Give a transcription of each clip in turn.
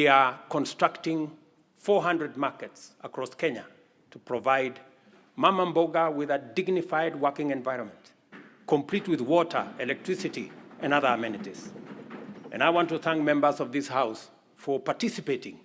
We are constructing 400 markets across Kenya to provide mama mboga with a dignified working environment, complete with water, electricity, and other amenities. And I want to thank members of this House for participating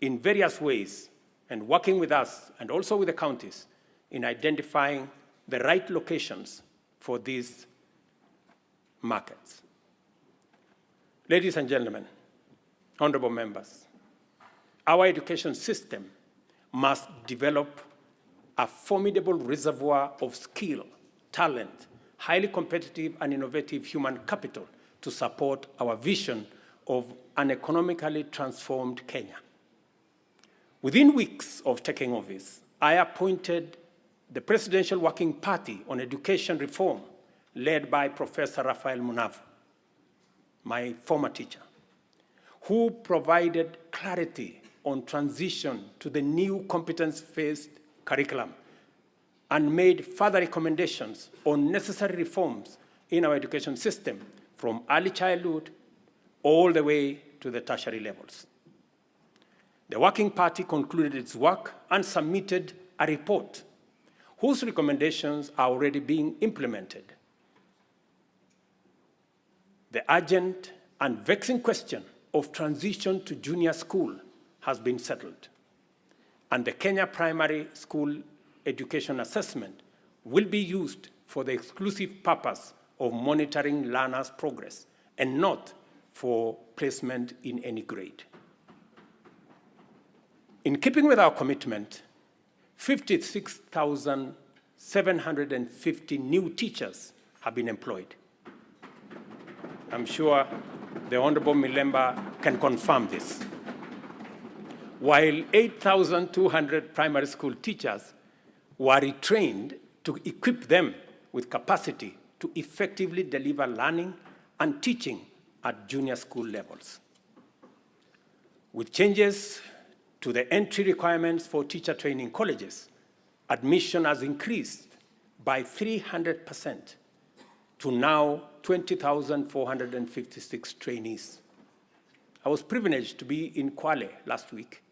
in various ways and working with us and also with the counties in identifying the right locations for these markets. Ladies and gentlemen, honorable members, our education system must develop a formidable reservoir of skill, talent, highly competitive and innovative human capital to support our vision of an economically transformed Kenya. Within weeks of taking office, I appointed the Presidential Working Party on Education Reform, led by Professor Raphael Munavu, my former teacher, who provided clarity on transition to the new competence-based curriculum and made further recommendations on necessary reforms in our education system from early childhood all the way to the tertiary levels. The Working Party concluded its work and submitted a report whose recommendations are already being implemented. The urgent and vexing question of transition to junior school has been settled, and the Kenya Primary School Education Assessment will be used for the exclusive purpose of monitoring learners' progress and not for placement in any grade. In keeping with our commitment, 56,750 new teachers have been employed. I'm sure the Honorable Milemba can confirm this. While 8,200 primary school teachers were retrained to equip them with capacity to effectively deliver learning and teaching at junior school levels. With changes to the entry requirements for teacher training colleges, admission has increased by 300% to now 20,456 trainees. I was privileged to be in Kwale last week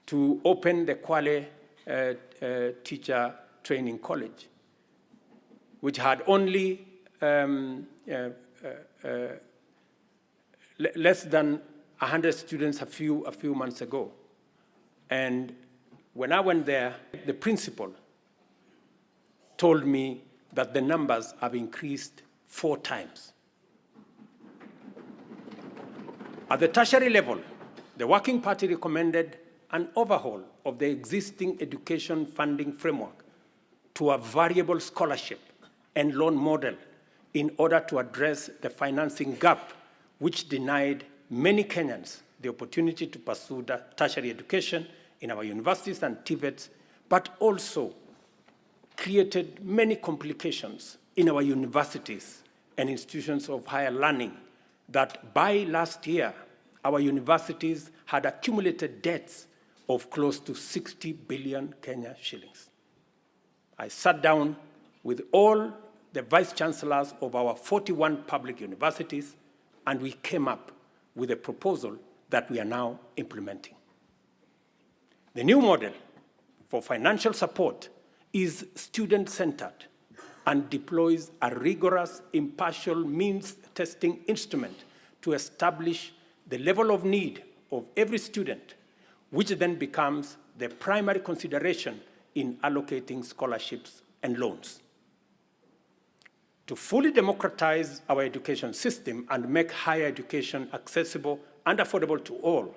to open the Kwale Teacher Training College, which had only less than 100 students a few months ago. And when I went there, the principal told me that the numbers have increased 4 times. At the tertiary level, the Working Party recommended an overhaul of the existing education funding framework to a variable scholarship and loan model in order to address the financing gap which denied many Kenyans the opportunity to pursue tertiary education in our universities and TVETs, but also created many complications in our universities and institutions of higher learning that by last year, our universities had accumulated debts of close to 60 billion Kenya shillings. I sat down with all the vice chancellors of our 41 public universities, and we came up with a proposal that we are now implementing. The new model for financial support is student-centered and deploys a rigorous, impartial means testing instrument to establish the level of need of every student, which then becomes the primary consideration in allocating scholarships and loans. To fully democratize our education system and make higher education accessible and affordable to all,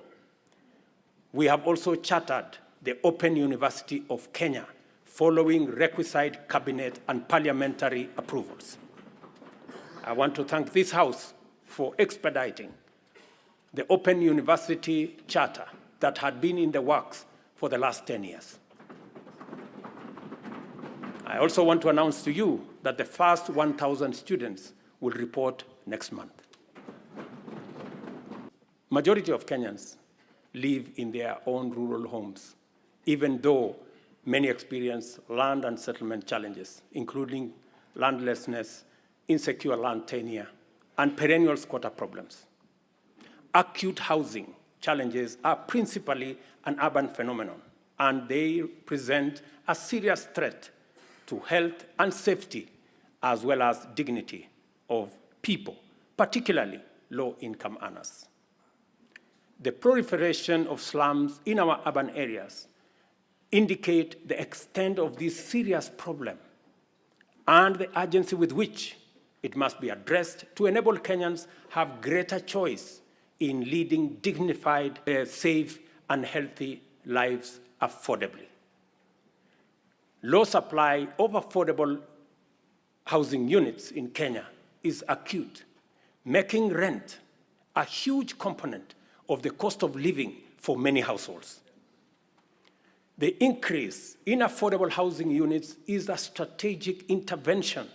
we have also chartered the Open University of Kenya, following requisite cabinet and parliamentary approvals. I want to thank this House for expediting the Open University Charter that had been in the works for the last 10 years. I also want to announce to you that the first 1,000 students will report next month. Majority of Kenyans live in their own rural homes, even though many experience land and settlement challenges, including landlessness, insecure land tenure, and perennial squatter problems. Acute housing challenges are principally an urban phenomenon, and they present a serious threat to health and safety, as well as dignity of people, particularly low-income earners. The proliferation of slums in our urban areas indicate the extent of this serious problem and the urgency with which it must be addressed to enable Kenyans have greater choice in leading dignified, safe, and healthy lives affordably. Low supply of affordable housing units in Kenya is acute, making rent a huge component of the cost of living for many households. The increase in affordable housing units is a strategic intervention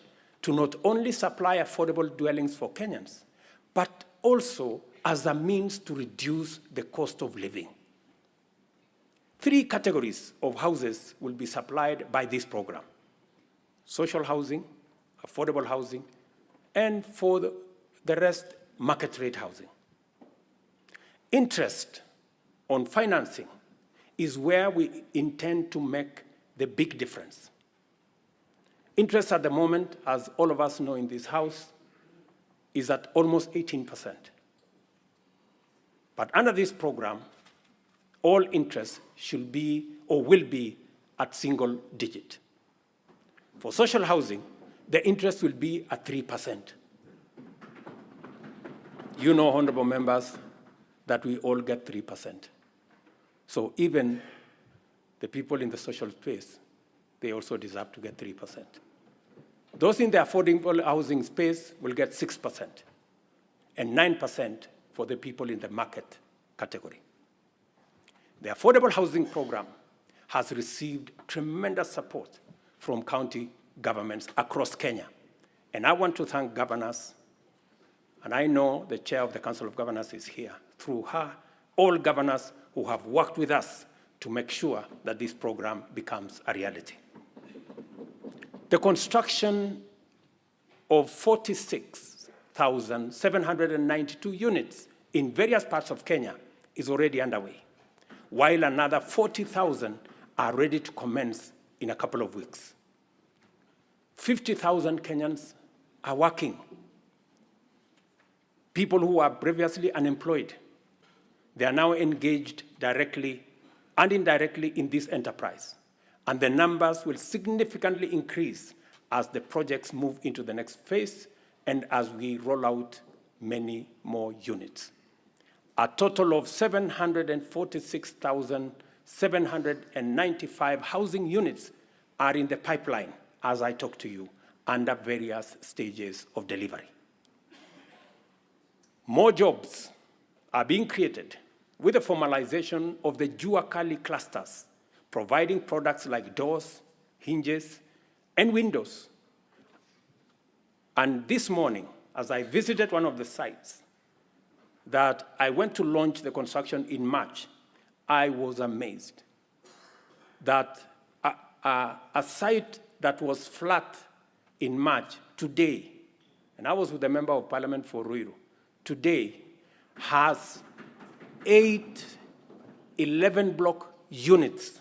to not only supply affordable dwellings for Kenyans, but also as a means to reduce the cost of living. 3 categories of houses will be supplied by this program: social housing, affordable housing, and for the rest, market rate housing. Interest on financing is where we intend to make the big difference. Interest at the moment, as all of us know in this House, is at almost 18%. But under this program, all interest should be or will be at single digit. For social housing, the interest will be at 3%. You know, honorable members, that we all get 3%. So even the people in the social space, they also deserve to get 3%. Those in the affordable housing space will get 6%, and 9% for the people in the market category. The affordable housing program has received tremendous support from county governments across Kenya. And I want to thank governors, and I know the chair of the Council of Governors is here, through her, all governors who have worked with us to make sure that this program becomes a reality. The construction of 46,792 units in various parts of Kenya is already underway, while another 40,000 are ready to commence in a couple of weeks. 50,000 Kenyans are working. People who were previously unemployed, they are now engaged directly and indirectly in this enterprise. And the numbers will significantly increase as the projects move into the next phase and as we roll out many more units. A total of 746,795 housing units are in the pipeline as I talk to you, under various stages of delivery. More jobs are being created with the formalization of the Jua Kali clusters, providing products like doors, hinges, and windows. And this morning, as I visited one of the sites that I went to launch the construction in March, I was amazed that a site that was flat in March today, and I was with the Member of Parliament for Ruiru, today has 8 11-block units,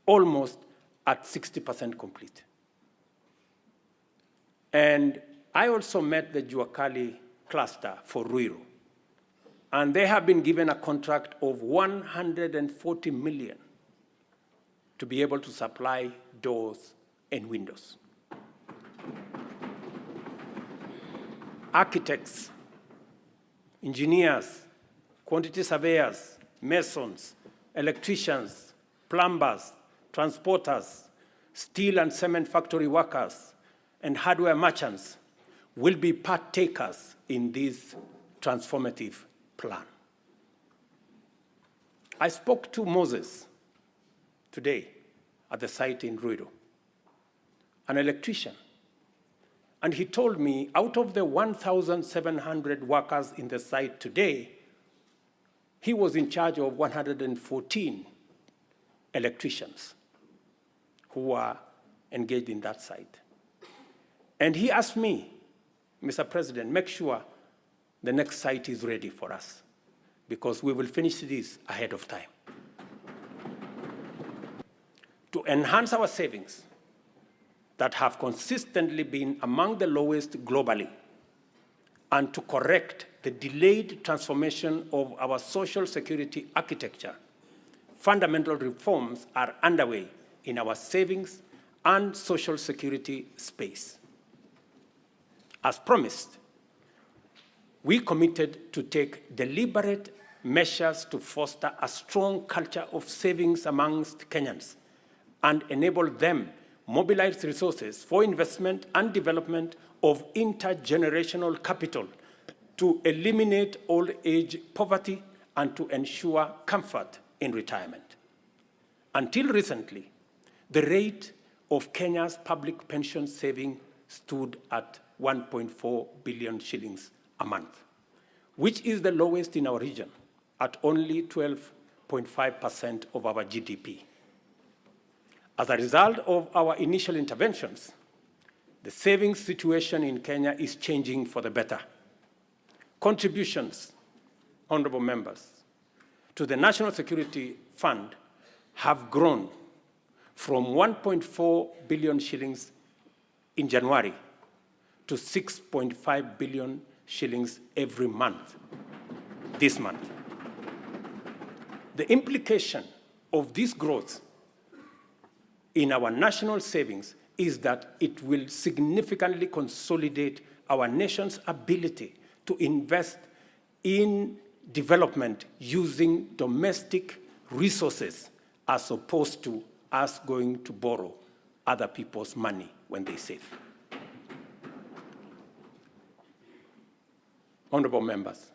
almost at 60% complete. And I also met the Jua Kali cluster for Ruiru, and they have been given a contract of 140 million to be able to supply doors and windows. Architects, engineers, quantity surveyors, masons, electricians, plumbers, transporters, steel and cement factory workers, and hardware merchants will be partakers in this transformative plan. I spoke to Moses today at the site in Ruiru, an electrician, and he told me out of the 1,700 workers in the site today, he was in charge of 114 electricians who were engaged in that site. And he asked me, Mr. President, make sure the next site is ready for us. because we will finish this ahead of time. To enhance our savings that have consistently been among the lowest globally, and to correct the delayed transformation of our social security architecture, fundamental reforms are underway in our savings and social security space. As promised, we committed to take deliberate measures to foster a strong culture of savings amongst Kenyans and enable them mobilize resources for investment and development of intergenerational capital to eliminate old age poverty and to ensure comfort in retirement. Until recently, the rate of Kenya's public pension saving stood at 1.4 billion shillings a month, which is the lowest in our region at only 12.5% of our GDP. As a result of our initial interventions, the savings situation in Kenya is changing for the better. Contributions, honorable members, to the National Security Fund have grown from 1.4 billion shillings in January to 6.5 billion shillings every month, this month. The implication of this growth in our national savings is that it will significantly consolidate our nation's ability to invest in development using domestic resources as opposed to us going to borrow other people's money when they save. Honorable members.